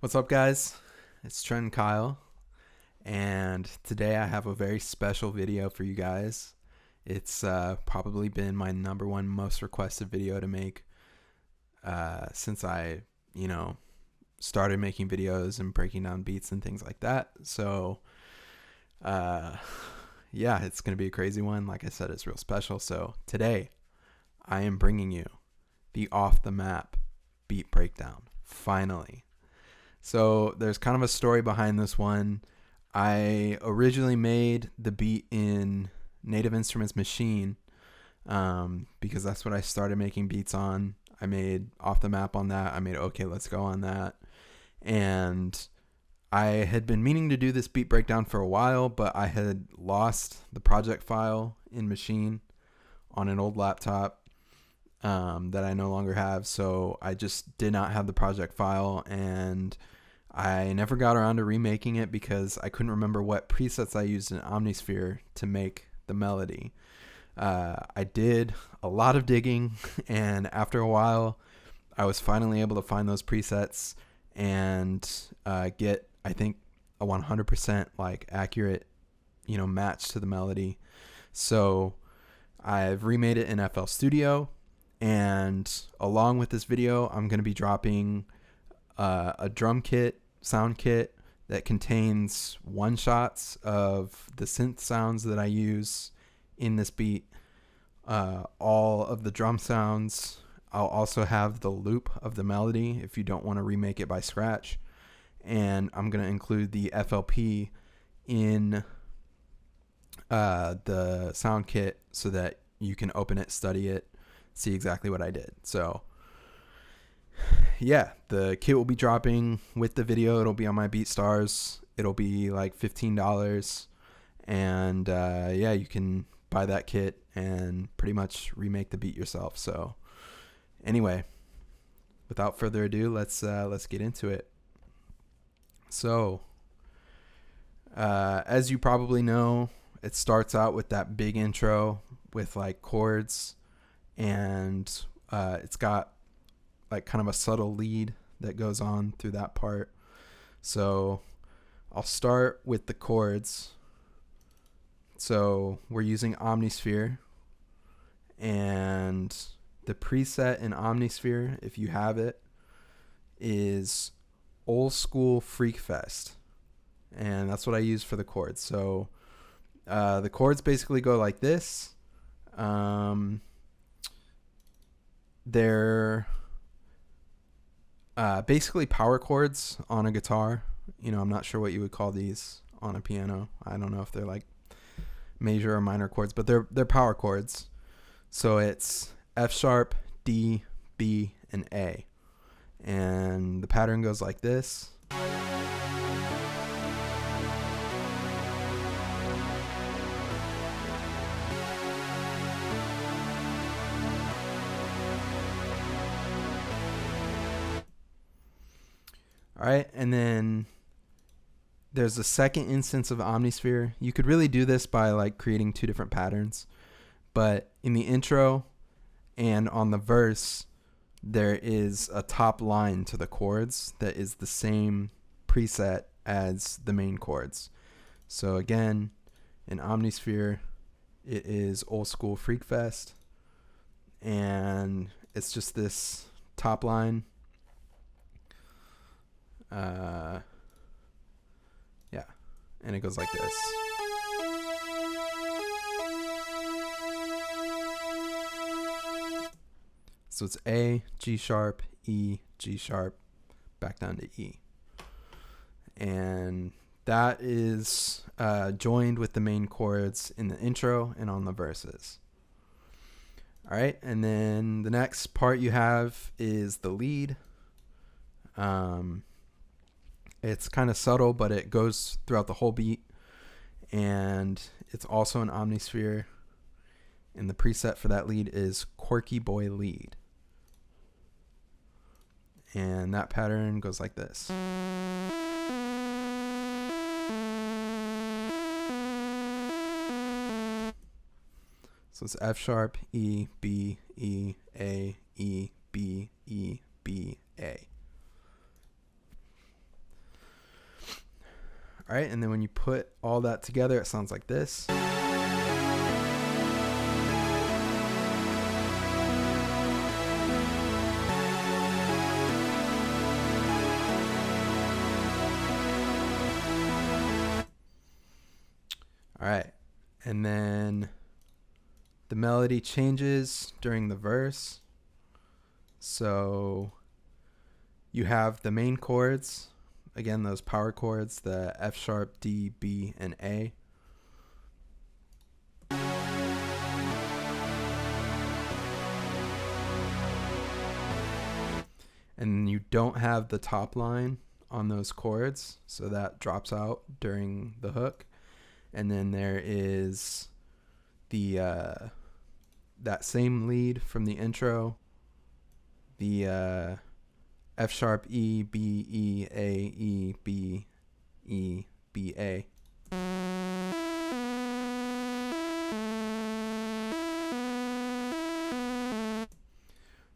What's up, guys? It's Trenton Kyle, and today I have a very special video for you guys. It's probably been my number one most requested video to make since I, started making videos and breaking down beats and things like that. So, uh, yeah, it's going to be a crazy one. Like I said, it's real special. So, today I am bringing you the Off the Map beat breakdown, finally. So there's kind of a story behind this one. I originally made the beat in Native Instruments Machine because that's what I started making beats on. I made Off the Map on that. I made Okay, Let's Go on that. And I had been meaning to do this beat breakdown for a while, but I had lost the project file in Machine on an old laptop that I no longer have. So I just did not have the project file, and I never got around to remaking it because I couldn't remember what presets I used in Omnisphere to make the melody. I did a lot of digging, and after a while, I was finally able to find those presets and get, I think, a 100% like accurate, match to the melody. So I've remade it in FL Studio, and along with this video, I'm going to be dropping a drum kit, sound kit that contains one shots of the synth sounds that I use in this beat, all of the drum sounds. I'll also have the loop of the melody if you don't want to remake it by scratch. And I'm going to include the FLP in the sound kit so that you can open it, study it, see exactly what I did. So yeah, the kit will be dropping with the video. It'll be on my BeatStars. It'll be like $15. And yeah, you can buy that kit and pretty much remake the beat yourself. So anyway, without further ado, let's get into it. So as you probably know, it starts out with that big intro with like chords, and it's got like kind of a subtle lead that goes on through that part. So I'll start with the chords. So we're using Omnisphere, and the preset in Omnisphere, if you have it, is Old School Freak Fest, and that's what I use for the chords. So the chords basically go like this. They're basically power chords on a guitar. I'm not sure what you would call these on a piano. I don't know if they're like major or minor chords, but they're power chords. So it's F sharp, D, B, and A. And the pattern goes like this. All right, and then there's a second instance of Omnisphere. You could really do this by like creating two different patterns, but in the intro and on the verse, there is a top line to the chords that is the same preset as the main chords. So again, in Omnisphere, it is Old School Freak Fest, and it's just this top line. Yeah, and it goes like this. So it's A, G sharp, E, G sharp, back down to E. And that is joined with the main chords in the intro and on the verses. All right, and then the next part you have is the lead. It's kind of subtle, but it goes throughout the whole beat, and it's also an Omnisphere, and the preset for that lead is Quirky Boy Lead, and that pattern goes like this. So it's F sharp, E, B, E, A, E, B, E, B, A. All right, and then when you put all that together, it sounds like this. All right, and then the melody changes during the verse. So you have the main chords, again, those power chords, the F sharp, D, B, and A. And you don't have the top line on those chords, so that drops out during the hook. And then there is the that same lead from the intro, the F sharp, E, B, E, A, E, B, E, B, A.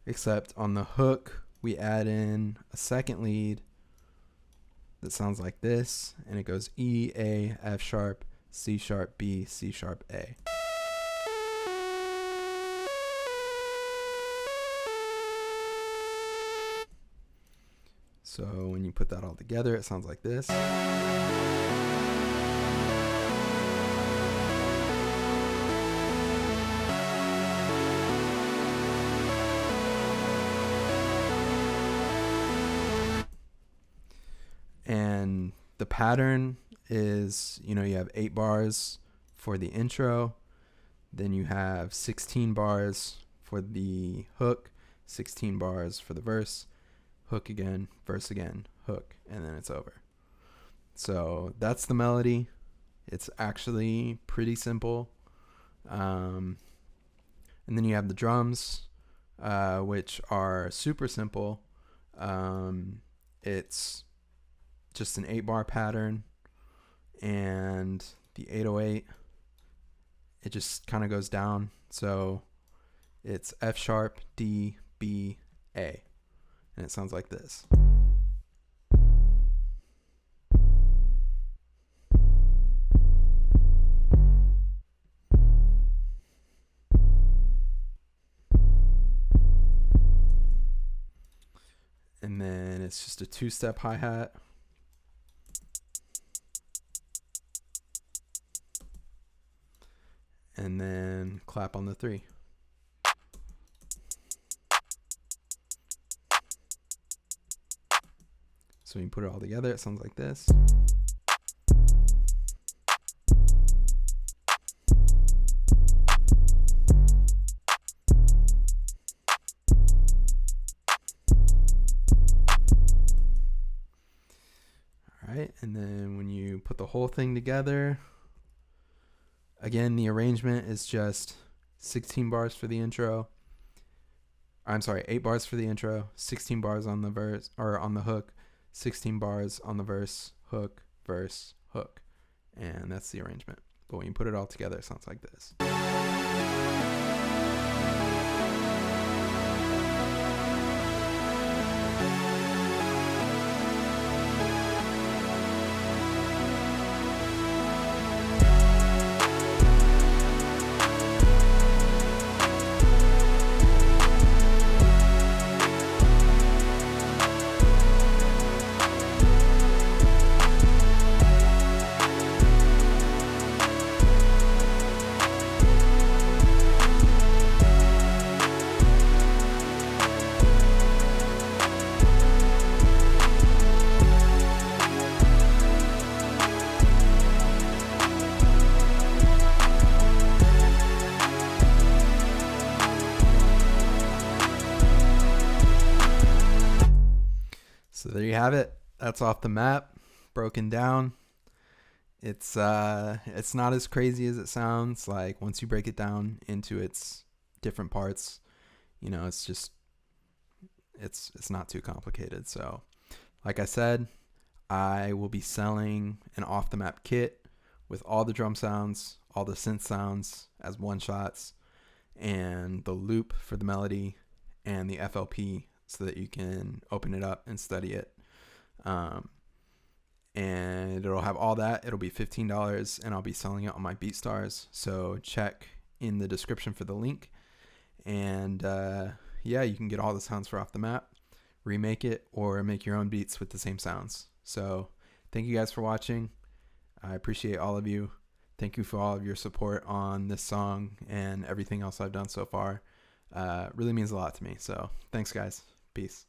Except on the hook, we add in a second lead that sounds like this, and it goes E, A, F sharp, C sharp, B, C sharp, A. So when you put that all together, it sounds like this. And the pattern is, you have 8 bars for the intro, then you have 16 bars for the hook, 16 bars for the verse, hook again, verse again, hook, and then it's over. So that's the melody. It's actually pretty simple. And then you have the drums, which are super simple. It's just an 8-bar pattern, and the 808, it just kind of goes down. So it's F sharp, D, B, A, and it sounds like this. And then it's just a 2-step hi-hat. And then clap on the 3. So when you put it all together, it sounds like this. All right, and then when you put the whole thing together, again, the arrangement is just 16 bars for the intro. I'm sorry, 8 bars for the intro, 16 bars on the verse or on the hook, 16 bars on the verse, hook, verse, hook. And that's the arrangement. But when you put it all together, it sounds like this. So there you have it. That's Off the Map, broken down. It's not as crazy as it sounds. Like, once you break it down into its different parts, it's just it's not too complicated. So, like I said, I will be selling an Off the Map kit with all the drum sounds, all the synth sounds as one shots, and the loop for the melody and the FLP, so that you can open it up and study it. and it'll have all that. It'll be $15, and I'll be selling it on my BeatStars. So check in the description for the link. And yeah, you can get all the sounds for Off the Map, remake it, or make your own beats with the same sounds. So thank you guys for watching. I appreciate all of you. Thank you for all of your support on this song and everything else I've done so far. Really means a lot to me. So thanks, guys. Peace.